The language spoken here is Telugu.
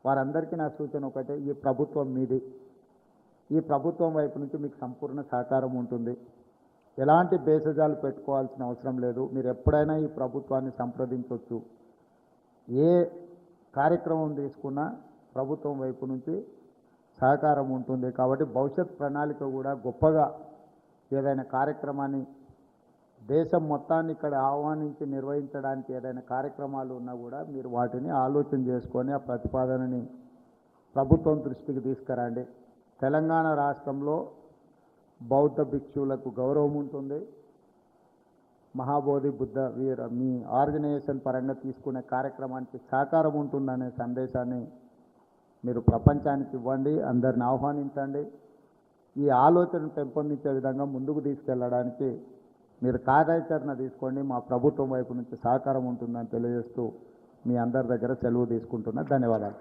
వారందరికీ నా సూచన ఒకటే, ఈ ప్రభుత్వం మీది. ఈ ప్రభుత్వం వైపు నుంచి మీకు సంపూర్ణ సహకారం ఉంటుంది. ఎలాంటి భేషజాలు పెట్టుకోవాల్సిన అవసరం లేదు. మీరు ఎప్పుడైనా ఈ ప్రభుత్వాన్ని సంప్రదించవచ్చు. ఏ కార్యక్రమం తీసుకున్నా ప్రభుత్వం వైపు నుంచి సహకారం ఉంటుంది. కాబట్టి భవిష్యత్ ప్రణాళిక కూడా గొప్పగా ఏదైనా కార్యక్రమాన్ని దేశం మొత్తాన్ని ఇక్కడ ఆహ్వానించి నిర్వహించడానికి ఏదైనా కార్యక్రమాలు ఉన్నా కూడా మీరు వాటిని ఆలోచన చేసుకొని ఆ ప్రతిపాదనని ప్రభుత్వం దృష్టికి తీసుకురండి. తెలంగాణ రాష్ట్రంలో బౌద్ధ భిక్షువులకు గౌరవం ఉంటుంది. మహాబోధి బుద్ధ వీర మీ ఆర్గనైజేషన్ పరంగా తీసుకునే కార్యక్రమానికి సహకారం ఉంటుందనే సందేశాన్ని మీరు ప్రపంచానికి ఇవ్వండి, అందరిని ఆహ్వానించండి. ఈ ఆలోచన పెంపొందించే విధంగా ముందుకు తీసుకెళ్ళడానికి మీరు కార్యాచరణ తీసుకోండి. మా ప్రభుత్వం వైపు నుంచి సహకారం ఉంటుందని తెలియజేస్తూ మీ అందరి దగ్గర సెలవు తీసుకుంటున్నా. ధన్యవాదాలు.